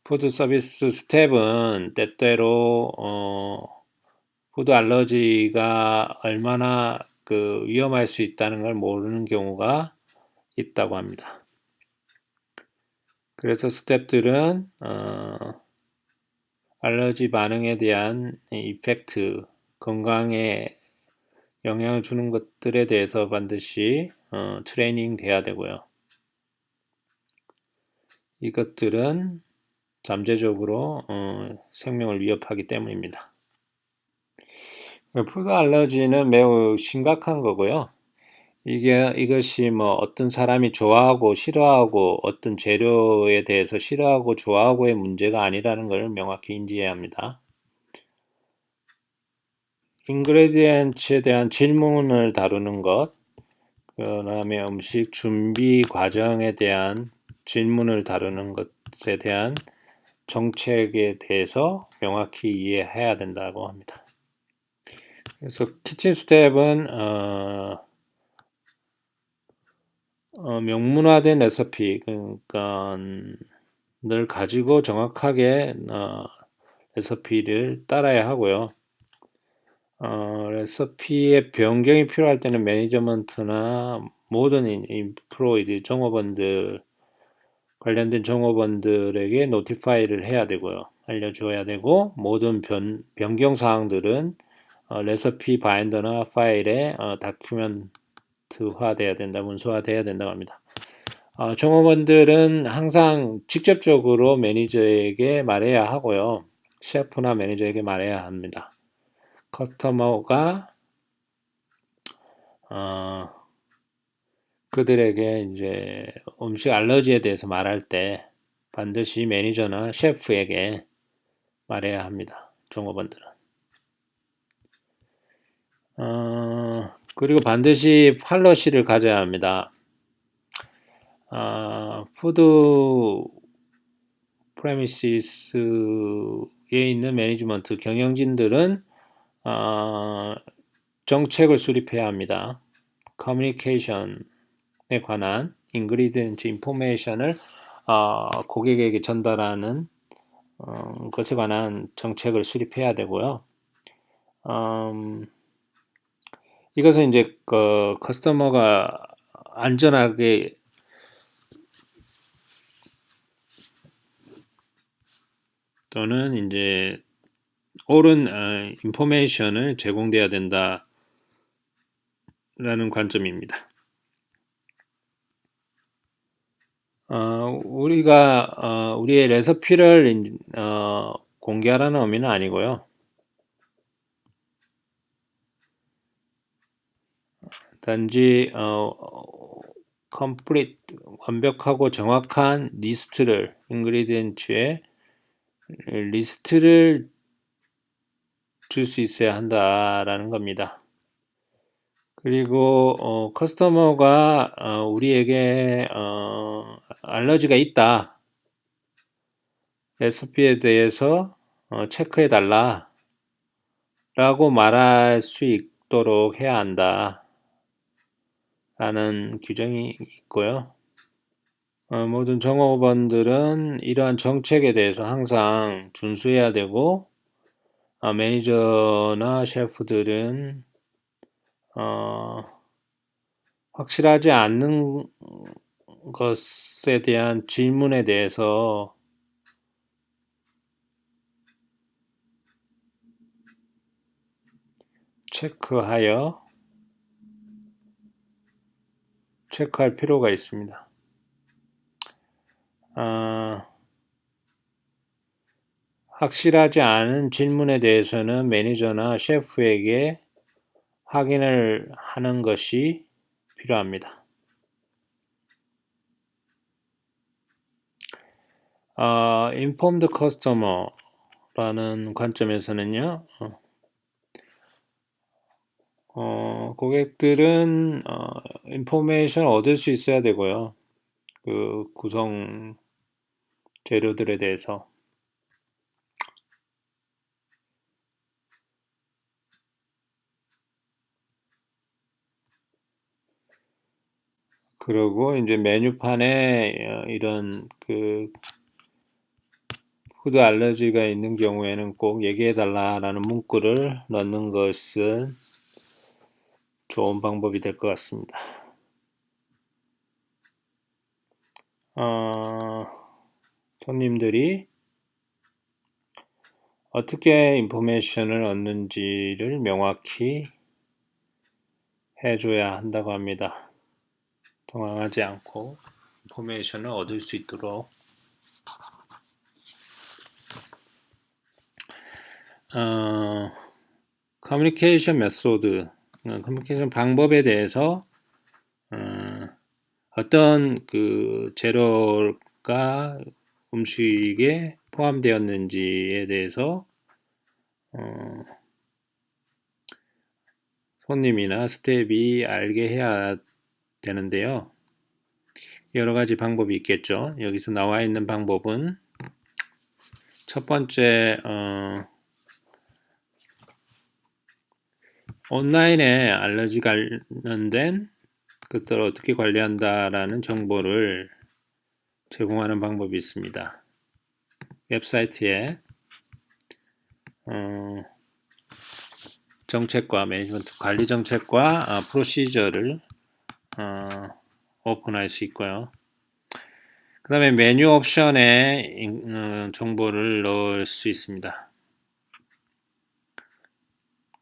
Speaker 1: 푸드 서비스 스텝은 때때로 푸드 알러지가 얼마나 위험할 수 있다는 걸 모르는 경우가 있다고 합니다. 그래서 스텝들은 알러지 반응에 대한 이펙트, 건강에 영향을 주는 것들에 대해서 반드시 트레이닝 돼야 되고요. 이것들은 잠재적으로 생명을 위협하기 때문입니다. 푸드 알러지는 매우 심각한 거고요. 이것이 뭐 어떤 사람이 좋아하고 싫어하고 어떤 재료에 대해서 싫어하고 좋아하고의 문제가 아니라는 걸 명확히 인지해야 합니다. 인그레디언츠에 대한 질문을 다루는 것, 그 다음에 음식 준비 과정에 대한 질문을 다루는 것에 대한 정책에 대해서 명확히 이해해야 된다고 합니다. 그래서 키친 스텝은 명문화된 레시피, 그러니까 늘 가지고 정확하게 레시피를 따라야 하고요. 레시피의 변경이 필요할 때는 매니저먼트나 모든 인프로이드 종업원들 관련된 종업원들에게 노티파이를 해야 되고요. 알려줘야 되고 모든 변경 사항들은 레시피 바인더나 파일에 다큐멘트화 돼야 된다, 문서화돼야 된다고 합니다. 종업원들은 항상 직접적으로 매니저에게 말해야 하고요. 셰프나 매니저에게 말해야 합니다. 커스터머가 그들에게 이제 음식 알러지에 대해서 말할 때 반드시 매니저나 셰프에게 말해야 합니다. 종업원들은. 그리고 반드시 팔러시를 가져야 합니다. 푸드 프레미시스에 있는 매니지먼트 경영진들은 정책을 수립해야 합니다. 커뮤니케이션에 관한 인그리디언트 인포메이션을 고객에게 전달하는 것에 관한 정책을 수립해야 되고요. 이것은 이제 커스터머가 안전하게 또는 이제 옳은 인포메이션을 제공돼야 된다라는 관점입니다. 우리가 우리의 레시피를 공개하라는 의미는 아니고요. 단지 complete 완벽하고 정확한 리스트를 인그리디언츠의 리스트를 줄 수 있어야 한다라는 겁니다. 그리고 커스터머가 우리에게 알러지가 있다, 레시피에 대해서 체크해 달라 라고 말할 수 있도록 해야 한다 라는 규정이 있고요. 모든 종업원들은 이러한 정책에 대해서 항상 준수해야 되고 매니저나 셰프들은 확실하지 않는 것에 대한 질문에 대해서 체크할 필요가 있습니다. 확실하지 않은 질문에 대해서는 매니저나 셰프에게 확인을 하는 것이 필요합니다. informed customer라는 관점에서는요, 고객들은 인포메이션을 얻을 수 있어야 되고요. 그 구성 재료들에 대해서. 그리고 이제 메뉴판에 이런 그 푸드 알러지가 있는 경우에는 꼭 얘기해달라라는 문구를 넣는 것은 좋은 방법이 될 것 같습니다. 손님들이 어떻게 인포메이션을 얻는지를 명확히 해줘야 한다고 합니다. 당황하지 않고 인포메이션을 얻을 수 있도록 커뮤니케이션 메소드, 커뮤니케이션 방법에 대해서 어떤 그 재료가 음식에 포함되었는지에 대해서 손님이나 스텝이 알게 해야 되는데요. 여러 가지 방법이 있겠죠. 여기서 나와 있는 방법은 첫 번째, 온라인에 알러지 관련된 것들을 어떻게 관리한다라는 정보를 제공하는 방법이 있습니다. 웹사이트에 정책과 매니지먼트 관리 정책과 프로시저를 오픈할 수 있고요. 그 다음에 메뉴 옵션에 정보를 넣을 수 있습니다.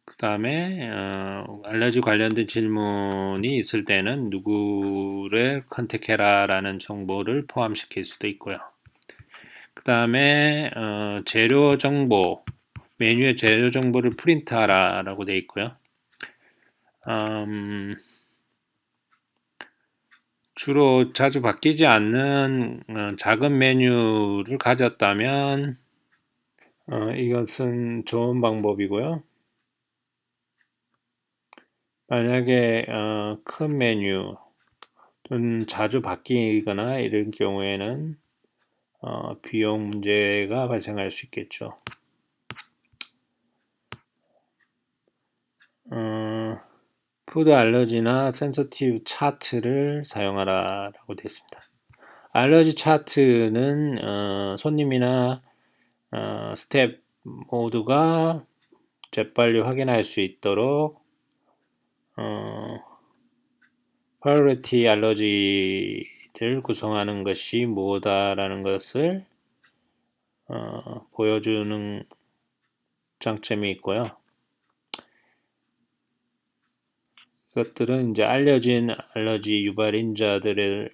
Speaker 1: 그 다음에 알러지 관련된 질문이 있을 때는 누구를 컨택해라 라는 정보를 포함시킬 수도 있고요. 그 다음에 재료 정보, 메뉴의 재료 정보를 프린트하라 라고 되어 있고요. 주로 자주 바뀌지 않는 작은 메뉴를 가졌다면 이것은 좋은 방법이고요. 만약에 큰 메뉴 또는 자주 바뀌거나 이런 경우에는 비용 문제가 발생할 수 있겠죠. 푸드 알러지나 센서티브 차트를 사용하라 라고 되어 있습니다. 알러지 차트는 손님이나 스텝 모두가 재빨리 확인할 수 있도록 priority 알러지를 구성하는 것이 뭐다라는 것을 보여주는 장점이 있고요. 이것들은 이제 알려진 알러지 유발인자들을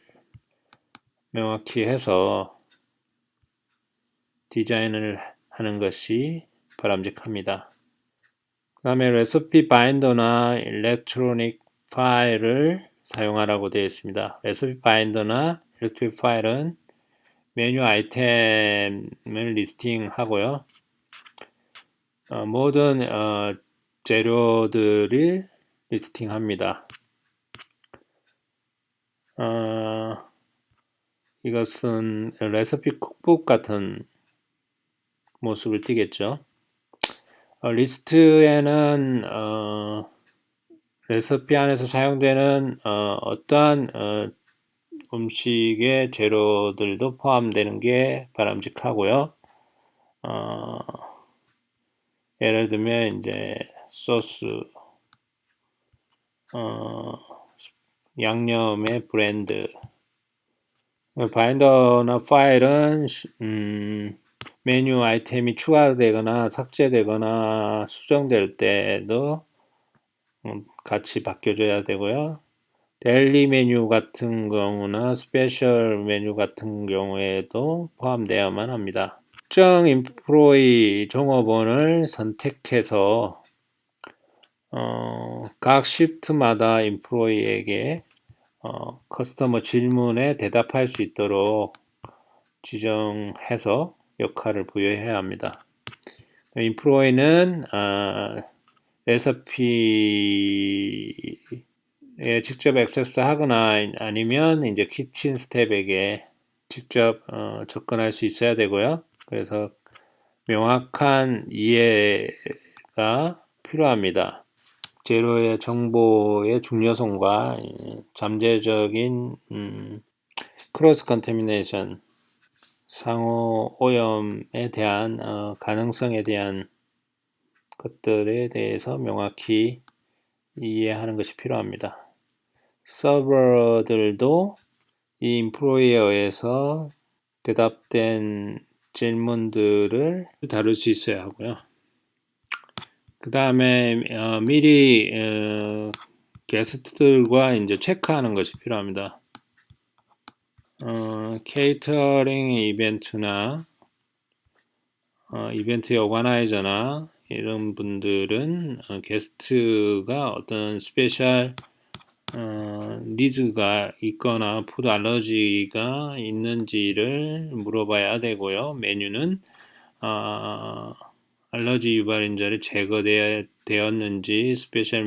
Speaker 1: 명확히 해서 디자인을 하는 것이 바람직합니다. 그 다음에 레시피 바인더나 일렉트로닉 파일을 사용하라고 되어 있습니다. 레시피 바인더나 일렉트로닉 파일은 메뉴 아이템을 리스팅하고요. 모든 재료들을 리스팅합니다. 이것은 레시피 쿡북 같은 모습을 띠겠죠. 리스트에는 레시피 안에서 사용되는 어떠한 음식의 재료들도 포함되는 게 바람직하고요. 예를 들면 이제 소스, 양념의 브랜드, 바인더나 파일은 메뉴 아이템이 추가되거나 삭제되거나 수정될 때도 같이 바뀌어줘야 되고요. 데일리 메뉴 같은 경우나 스페셜 메뉴 같은 경우에도 포함되어야만 합니다. 특정 인프로이 종업원을 선택해서 각 시프트마다 인프로이에게 커스터머 질문에 대답할 수 있도록 지정해서 역할을 부여해야 합니다. 인프로이는 레시피에 직접 액세스하거나 아니면 이제 키친 스텝에게 직접 접근할 수 있어야 되고요. 그래서 명확한 이해가 필요합니다. 재료의 정보의 중요성과 잠재적인 크로스 컨태미네이션, 상호 오염에 대한 가능성에 대한 것들에 대해서 명확히 이해하는 것이 필요합니다. 서버들도 이 인프로이에 의해서 대답된 질문들을 다룰 수 있어야 하고요. 그 다음에 미리 게스트들과 이제 체크하는 것이 필요합니다. 케이터링 이벤트나 이벤트의 오가나이저나 이런 분들은 게스트가 어떤 스페셜 니즈가 있거나 푸드 알러지가 있는지를 물어봐야 되고요. 메뉴는 알러지 유발인자를 제거되었는지 스페셜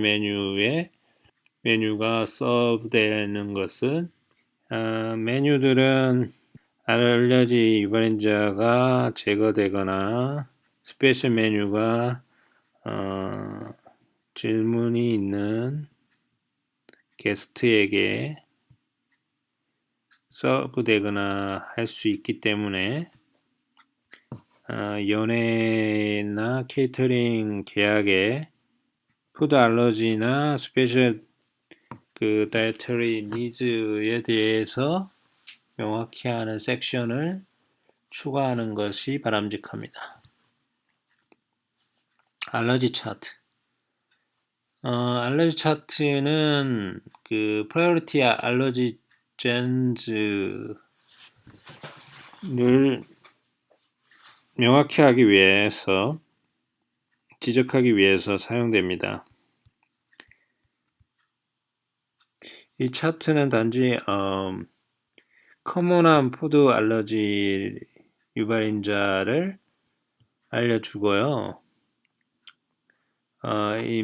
Speaker 1: 메뉴가 서브되는 것은 메뉴들은 알러지 유발인자가 제거되거나 스페셜 메뉴가 질문이 있는 게스트에게 서브되거나 할 수 있기 때문에 연회나 케이터링 계약에 푸드 알러지나 스페셜 다이어터리 니즈에 대해서 명확히 하는 섹션을 추가하는 것이 바람직합니다. 알러지 차트. 알러지 차트는 프라이어리티 알러지젠즈를 명확히 하기 위해서 지적하기 위해서 사용됩니다. 이 차트는 단지 커먼한 푸드 알러지 유발인자를 알려주고요. 이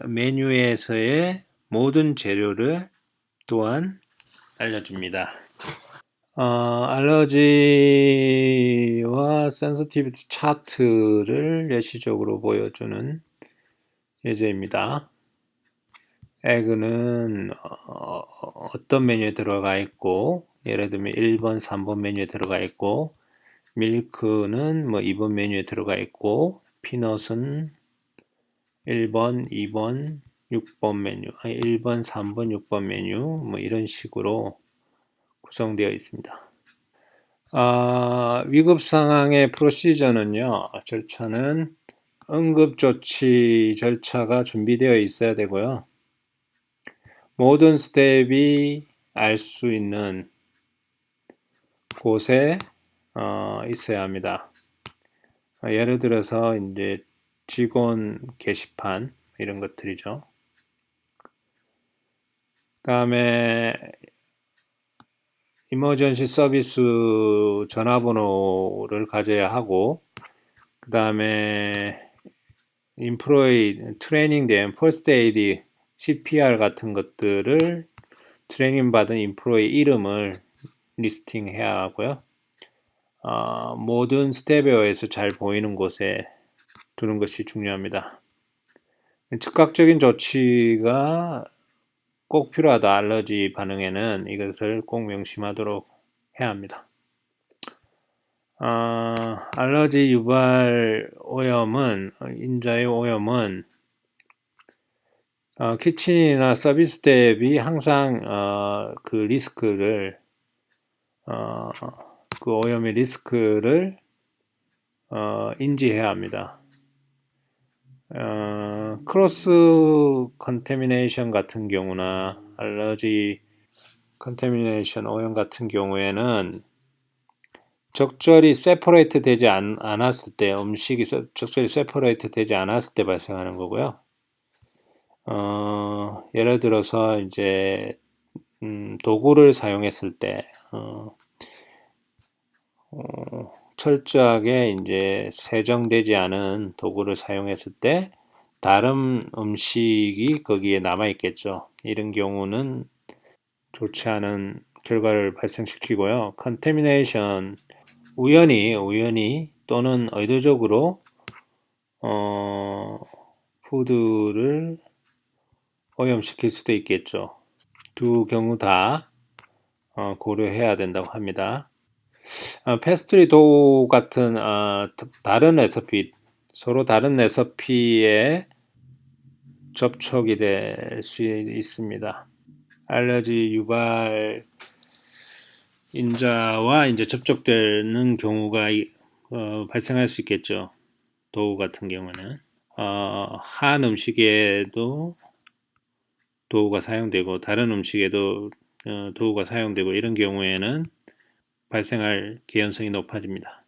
Speaker 1: 메뉴에서의 모든 재료를 또한 알려줍니다. 알러지와 센시티비티 차트를 예시적으로 보여주는 예제입니다. 에그는 어떤 메뉴에 들어가 있고, 예를 들면 1번, 3번 메뉴에 들어가 있고, 밀크는 2번 메뉴에 들어가 있고, 피넛은 1번, 2번, 6번 메뉴, 1번, 3번, 6번 메뉴, 이런 식으로 구성되어 있습니다. 위급 상황의 프로시저는요, 절차는 응급조치 절차가 준비되어 있어야 되고요. 모든 스텝이 알 수 있는 곳에 있어야 합니다. 예를 들어서 이제 직원 게시판 이런 것들이죠. 다음에 이머전시 서비스 전화번호를 가져야 하고, 그 다음에 인프로이 트레이닝된 퍼스트 에이드 CPR 같은 것들을 트레이닝 받은 인프로이 이름을 리스팅해야 하고요. 모든 스텝에 의해서 잘 보이는 곳에 두는 것이 중요합니다. 즉각적인 조치가 꼭 필요하다. 알러지 반응에는 이것을 꼭 명심하도록 해야 합니다. 알러지 유발 오염은 인자의 오염은 키친이나 서비스 대비 항상 그 리스크를 그 오염의 리스크를 인지해야 합니다. 크로스 컨태미네이션 같은 경우나 알러지 컨태미네이션 오염 같은 경우에는 적절히 세퍼레이트 되지 않았을 때, 음식이 적절히 세퍼레이트 되지 않았을 때 발생하는 거고요. 예를 들어서 이제 도구를 사용했을 때 철저하게 이제 세정되지 않은 도구를 사용했을 때 다른 음식이 거기에 남아 있겠죠. 이런 경우는 좋지 않은 결과를 발생시키고요. 컨태미네이션 우연히 또는 의도적으로 푸드를 오염시킬 수도 있겠죠. 두 경우 다 고려해야 된다고 합니다. 페스트리 도우 같은 다른 레시피, 서로 다른 레시피에 접촉이 될 수 있습니다. 알러지 유발 인자와 이제 접촉되는 경우가 발생할 수 있겠죠. 도우 같은 경우는 한 음식에도 도우가 사용되고 다른 음식에도 도우가 사용되고 이런 경우에는 발생할 개연성이 높아집니다.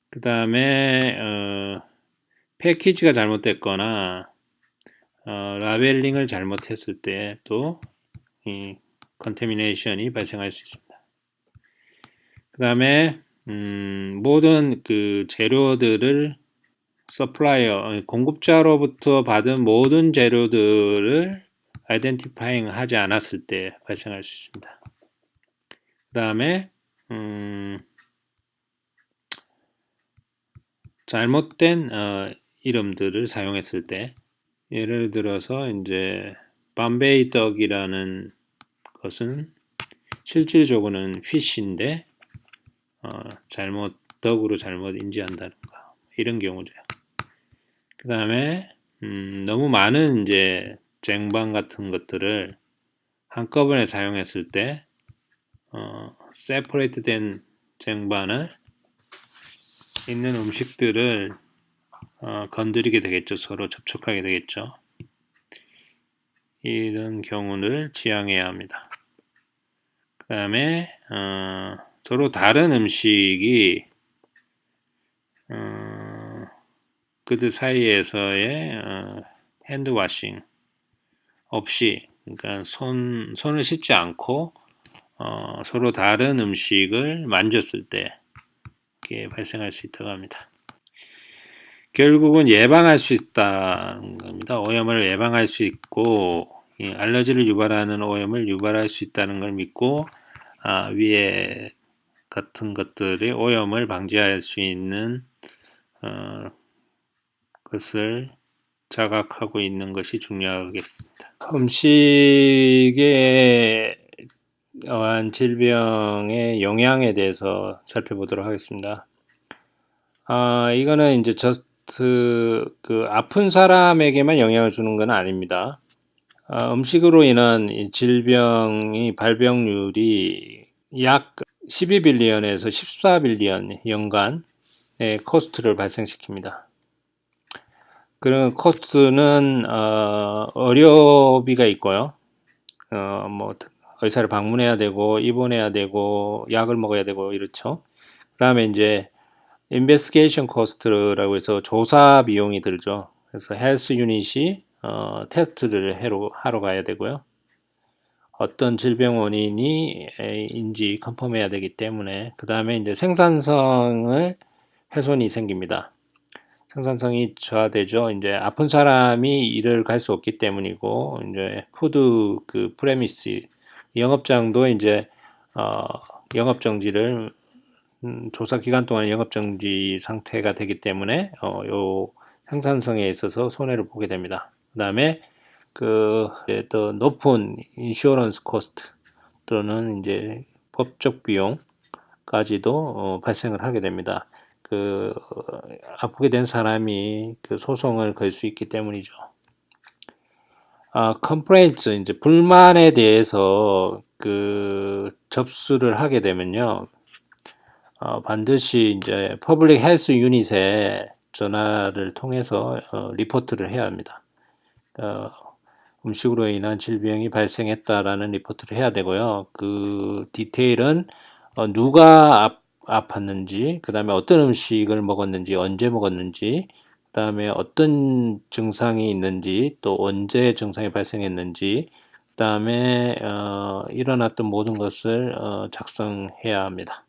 Speaker 1: 그 다음에 패키지가 잘못됐거나 라벨링을 잘못했을 때 또 이 컨테미네이션이 발생할 수 있습니다. 그 다음에 모든 그 재료들을 서플라이어, 공급자로부터 받은 모든 재료들을 아이덴티파잉 하지 않았을 때 발생할 수 있습니다. 그 다음에 잘못된 이름들을 사용했을 때, 예를 들어서 이제 밤베이 떡이라는 것은 실질적으로는 피쉬인데 떡으로 잘못 인지한다든가 이런 경우죠. 그 다음에 너무 많은 이제 쟁반 같은 것들을 한꺼번에 사용했을 때 세퍼레이트 된 쟁반을 있는 음식들을 건드리게 되겠죠. 서로 접촉하게 되겠죠. 이런 경우를 지양해야 합니다. 그 다음에 서로 다른 음식이 그들 사이에서의 핸드워싱 없이, 그러니까 손을 씻지 않고 서로 다른 음식을 만졌을 때 이게 발생할 수 있다고 합니다. 결국은 예방할 수 있다는 겁니다. 오염을 예방할 수 있고 알러지를 유발하는 오염을 유발할 수 있다는 걸 믿고 위에 같은 것들의 오염을 방지할 수 있는 것을 자각하고 있는 것이 중요하겠습니다. 음식에 의한 질병의 영향에 대해서 살펴보도록 하겠습니다. 이거는 이제 그 아픈 사람에게만 영향을 주는 건 아닙니다. 음식으로 인한 이 질병이 발병률이 약 12빌리언에서 14빌리언 연간의 코스트를 발생시킵니다. 그런 코스트는 의료비가 있고요. 뭐 의사를 방문해야 되고 입원해야 되고 약을 먹어야 되고 이렇죠. 그다음에 이제 인베스티게이션 코스트라고 해서 조사 비용이 들죠. 그래서 헬스 유닛이 테스트를 하러 가야 되고요. 어떤 질병 원인인지 컨펌해야 되기 때문에 그 다음에 이제 생산성을 훼손이 생깁니다. 생산성이 저하되죠. 이제 아픈 사람이 일을 갈 수 없기 때문이고 이제 푸드 그 프레미스 영업장도 이제 영업 정지를 조사 기간 동안 영업 정지 상태가 되기 때문에 요 생산성에 있어서 손해를 보게 됩니다. 그다음에 더 높은 인슈어런스 코스트 또는 이제 법적 비용까지도 발생을 하게 됩니다. 아프게 된 사람이 그 소송을 걸 수 있기 때문이죠. 컴플레인트 이제 불만에 대해서 접수를 하게 되면요. 반드시 이제 퍼블릭 헬스 유닛에 전화를 통해서 리포트를 해야 합니다. 음식으로 인한 질병이 발생했다라는 리포트를 해야 되고요. 그 디테일은 누가 아팠는지, 그 다음에 어떤 음식을 먹었는지, 언제 먹었는지, 그 다음에 어떤 증상이 있는지, 또 언제 증상이 발생했는지, 그 다음에 일어났던 모든 것을 작성해야 합니다.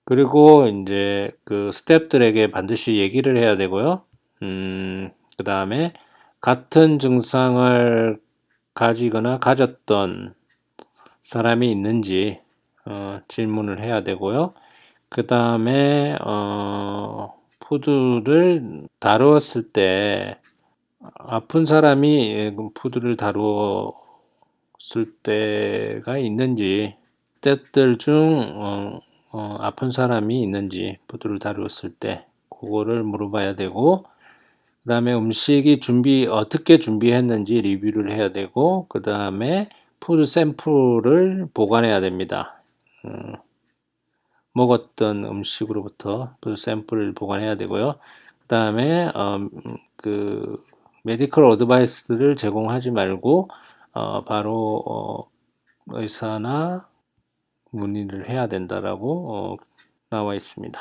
Speaker 1: 그리고 이제 그 스태프들에게 반드시 얘기를 해야 되고요. 그 다음에 같은 증상을 가지거나 가졌던 사람이 있는지 질문을 해야 되고요. 그 다음에 푸드를 다루었을 때 아픈 사람이 푸드를 다루었을 때가 있는지, 스태프들 중 아픈 사람이 있는지 푸드를 다루었을 때 그거를 물어봐야 되고, 그 다음에 음식이 어떻게 준비했는지 리뷰를 해야 되고, 그 다음에 푸드 샘플을 보관해야 됩니다. 먹었던 음식으로부터 푸드 샘플을 보관해야 되고요. 그 다음에 그 메디컬 어드바이스를 제공하지 말고 바로 의사나 문의를 해야 된다라고 나와 있습니다.